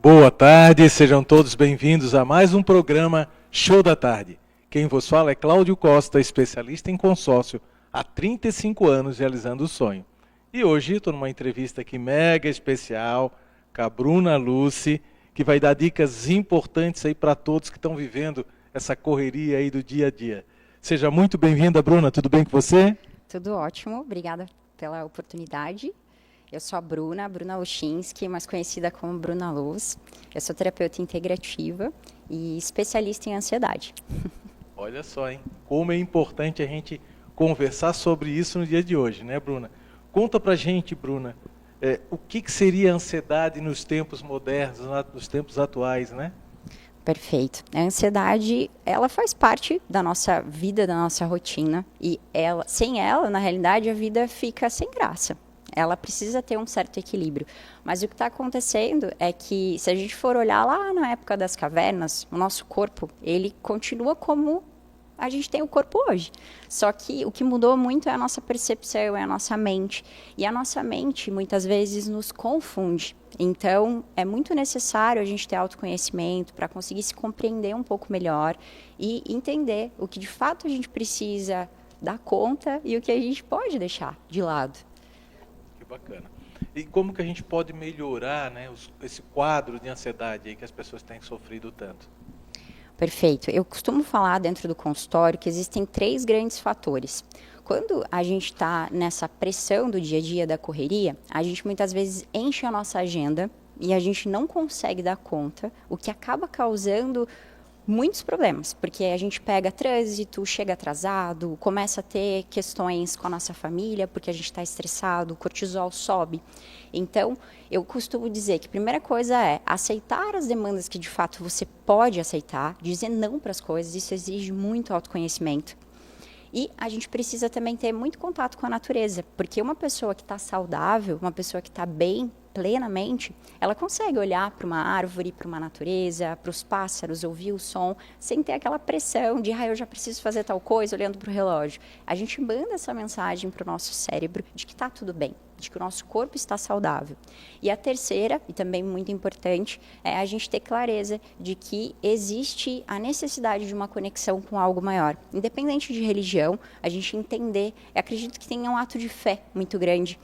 Boa tarde, sejam todos bem-vindos a mais um programa Show da Tarde. Quem vos fala é Cláudio Costa, especialista em consórcio, há 35 anos realizando o sonho. E hoje estou numa entrevista aqui mega especial com a Bruna Luce, que vai dar dicas importantes aí para todos que estão vivendo essa correria aí do dia a dia. Seja muito bem-vinda, Bruna, tudo bem com você? Tudo ótimo, obrigada pela oportunidade. Eu sou a Bruna Luchinski, mais conhecida como Bruna Luz. Eu sou terapeuta integrativa e especialista em ansiedade. Olha só, hein? Como é importante a gente conversar sobre isso no dia de hoje, né, Bruna? Conta pra gente, Bruna, o que seria a ansiedade nos tempos modernos, nos tempos atuais, né? Perfeito. A ansiedade, ela faz parte da nossa vida, da nossa rotina. E sem ela, na realidade, a vida fica sem graça. Ela precisa ter um certo equilíbrio. Mas o que está acontecendo é que, se a gente for olhar lá na época das cavernas, o nosso corpo, ele continua como a gente tem o corpo hoje. Só que o que mudou muito é a nossa percepção, é a nossa mente. E a nossa mente, muitas vezes, nos confunde. Então, é muito necessário a gente ter autoconhecimento para conseguir se compreender um pouco melhor e entender o que, de fato, a gente precisa dar conta e o que a gente pode deixar de lado. Bacana. E como que a gente pode melhorar, né, esse quadro de ansiedade aí que as pessoas têm sofrido tanto? Perfeito. Eu costumo falar dentro do consultório que existem 3 grandes fatores. Quando a gente está nessa pressão do dia a dia, da correria, a gente muitas vezes enche a nossa agenda e a gente não consegue dar conta, o que acaba causando muitos problemas, porque a gente pega trânsito, chega atrasado, começa a ter questões com a nossa família, porque a gente está estressado, o cortisol sobe. Então, eu costumo dizer que a primeira coisa é aceitar as demandas que de fato você pode aceitar, dizer não para as coisas, isso exige muito autoconhecimento. E a gente precisa também ter muito contato com a natureza, porque uma pessoa que está saudável, uma pessoa que está bem, plenamente, ela consegue olhar para uma árvore, para uma natureza, para os pássaros, ouvir o som, sem ter aquela pressão de, eu já preciso fazer tal coisa, olhando para o relógio. A gente manda essa mensagem para o nosso cérebro de que está tudo bem, de que o nosso corpo está saudável. E a terceira, e também muito importante, é a gente ter clareza de que existe a necessidade de uma conexão com algo maior. Independente de religião, a gente entender, eu acredito que tem um ato de fé muito grande.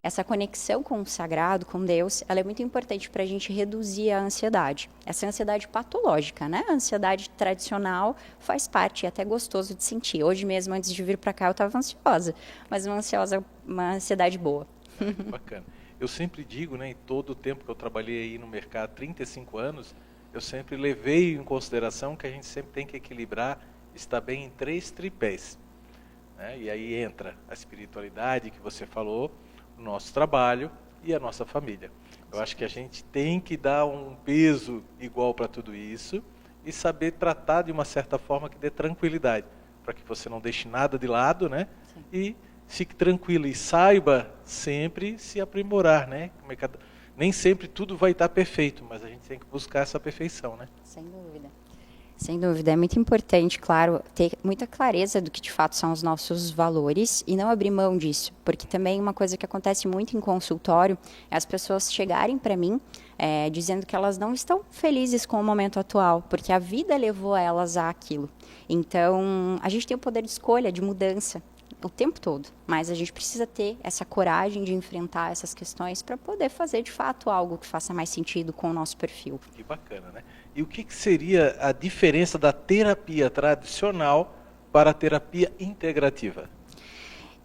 Essa conexão com o sagrado, com Deus, ela é muito importante para a gente reduzir a ansiedade. Essa ansiedade patológica, né? A ansiedade tradicional faz parte, é até gostoso de sentir. Hoje mesmo, antes de vir para cá, eu estava ansiosa, mas uma ansiedade boa. Bacana. Eu sempre digo, né, em todo o tempo que eu trabalhei aí no mercado, 35 anos, eu sempre levei em consideração que a gente sempre tem que equilibrar, estar bem em 3 tripés. Né? E aí entra a espiritualidade que você falou, o nosso trabalho e a nossa família. Eu acho que a gente tem que dar um peso igual para tudo isso e saber tratar de uma certa forma que dê tranquilidade, para que você não deixe nada de lado, né? Sim. E fique tranquilo e saiba sempre se aprimorar, né? Nem sempre tudo vai estar perfeito, mas a gente tem que buscar essa perfeição, né? Sem dúvida. Sem dúvida, é muito importante, claro, ter muita clareza do que de fato são os nossos valores e não abrir mão disso, porque também uma coisa que acontece muito em consultório é as pessoas chegarem para mim dizendo que elas não estão felizes com o momento atual, porque a vida levou elas àquilo. Então, a gente tem o poder de escolha, de mudança, o tempo todo, mas a gente precisa ter essa coragem de enfrentar essas questões para poder fazer de fato algo que faça mais sentido com o nosso perfil. Que bacana, né? E o que seria a diferença da terapia tradicional para a terapia integrativa?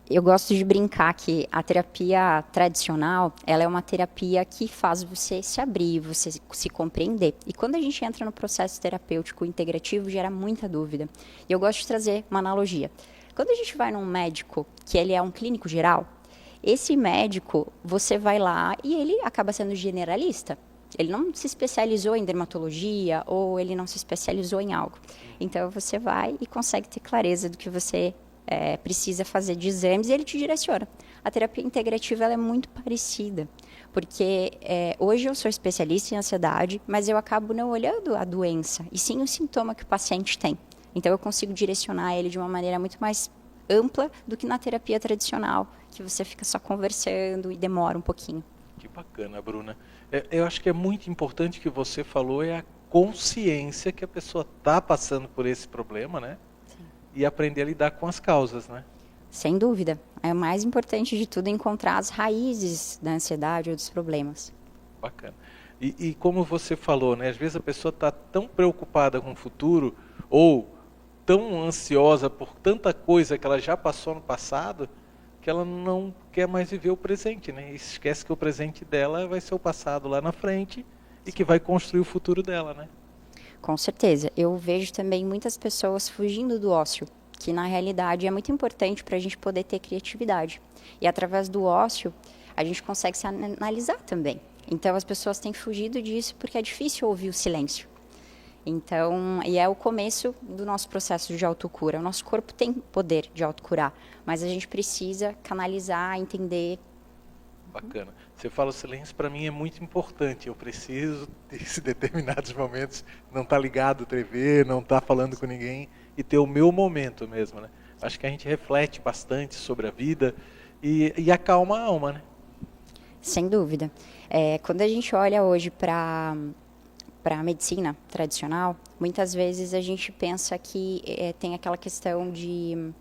Eu gosto de brincar que a terapia tradicional, ela é uma terapia que faz você se abrir, você se compreender. E quando a gente entra no processo terapêutico integrativo, gera muita dúvida. E eu gosto de trazer uma analogia. Quando a gente vai num médico, que ele é um clínico geral, esse médico, você vai lá e ele acaba sendo generalista. Ele não se especializou em dermatologia ou ele não se especializou em algo. Então, você vai e consegue ter clareza do que você precisa fazer de exames e ele te direciona. A terapia integrativa ela é muito parecida, porque hoje eu sou especialista em ansiedade, mas eu acabo não olhando a doença, e sim o sintoma que o paciente tem. Então, eu consigo direcionar ele de uma maneira muito mais ampla do que na terapia tradicional, que você fica só conversando e demora um pouquinho. Que Bacana, Bruna. Eu acho que é muito importante que você falou é a consciência que a pessoa está passando por esse problema, né? Sim. E aprender a lidar com as causas, né? Sem dúvida. É o mais importante de tudo encontrar as raízes da ansiedade ou dos problemas. Bacana. E como você falou, né? Às vezes a pessoa está tão preocupada com o futuro ou tão ansiosa por tanta coisa que ela já passou no passado que ela não quer mais viver o presente, né? E esquece que o presente dela vai ser o passado lá na frente e que vai construir o futuro dela, né? Com certeza. Eu vejo também muitas pessoas fugindo do ócio, que na realidade é muito importante para a gente poder ter criatividade. E através do ócio, a gente consegue se analisar também. Então as pessoas têm fugido disso porque é difícil ouvir o silêncio. Então, e é o começo do nosso processo de autocura. O nosso corpo tem poder de autocurar, mas a gente precisa canalizar, entender. Bacana. Você fala o silêncio, para mim é muito importante. Eu preciso, em determinados momentos, não estar ligado à TV, não estar falando com ninguém e ter o meu momento mesmo, né? Acho que a gente reflete bastante sobre a vida e acalma a alma, né? Sem dúvida. Quando a gente olha hoje para a medicina tradicional, muitas vezes a gente pensa que tem aquela questão de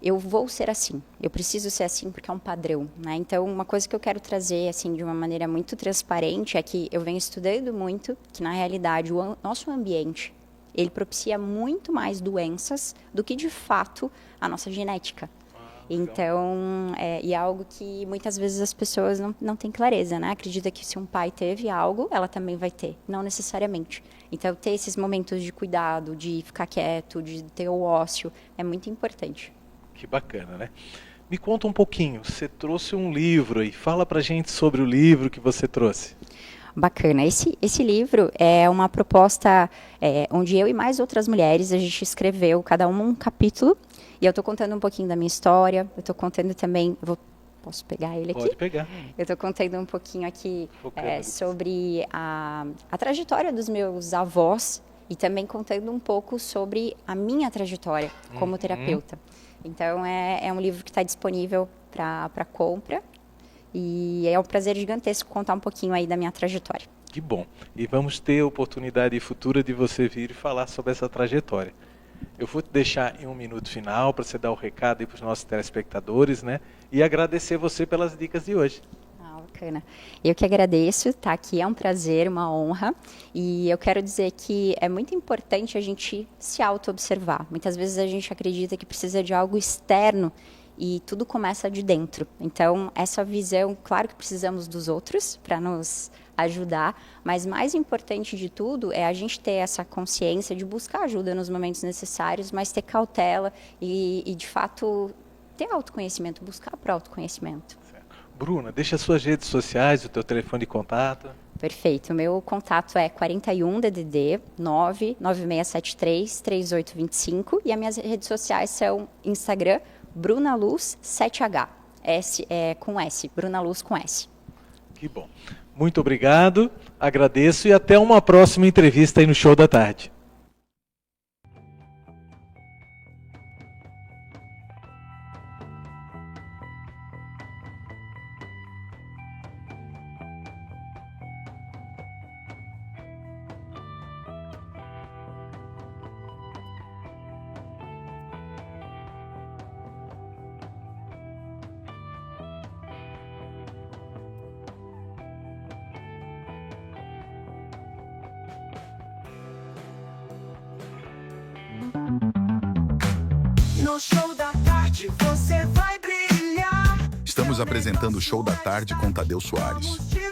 eu vou ser assim, eu preciso ser assim porque é um padrão, né? Então, uma coisa que eu quero trazer assim de uma maneira muito transparente é que eu venho estudando muito que na realidade o nosso ambiente ele propicia muito mais doenças do que de fato a nossa genética. Então, e é algo que muitas vezes as pessoas não têm clareza, né? Acredita que se um pai teve algo, ela também vai ter. Não necessariamente. Então, ter esses momentos de cuidado, de ficar quieto, de ter o ócio, é muito importante. Que bacana, né? Me conta um pouquinho, você trouxe um livro aí, fala pra gente sobre o livro que você trouxe. Bacana. Esse livro é uma proposta onde eu e mais outras mulheres, a gente escreveu cada uma um capítulo. E eu estou contando um pouquinho da minha história, eu estou contando também... Posso pegar ele aqui? Pode pegar. Eu estou contando um pouquinho aqui sobre a trajetória dos meus avós e também contando um pouco sobre a minha trajetória como terapeuta. Então, é um livro que está disponível para compra e é um prazer gigantesco contar um pouquinho aí da minha trajetória. Que bom. E vamos ter a oportunidade futura de você vir e falar sobre essa trajetória. Eu vou te deixar em um minuto final para você dar o recado aí para os nossos telespectadores, né? E agradecer você pelas dicas de hoje. Bacana. Eu que agradeço, tá aqui, é um prazer, uma honra. E eu quero dizer que é muito importante a gente se auto-observar. Muitas vezes a gente acredita que precisa de algo externo e tudo começa de dentro. Então, essa visão, claro que precisamos dos outros para nos ajudar, mas mais importante de tudo é a gente ter essa consciência de buscar ajuda nos momentos necessários, mas ter cautela e de fato, ter autoconhecimento, buscar para o autoconhecimento. Bruna, deixa as suas redes sociais, o teu telefone de contato. Perfeito. O meu contato é 41 DDD 99673 3825 e as minhas redes sociais são Instagram, Bruna Luz 7H, com S, Bruna Luz com S. Que bom. Muito obrigado, agradeço e até uma próxima entrevista aí no Show da Tarde. No Show da Tarde você vai brilhar. Estamos apresentando o Show da Tarde com Tadeu Soares. Vamos te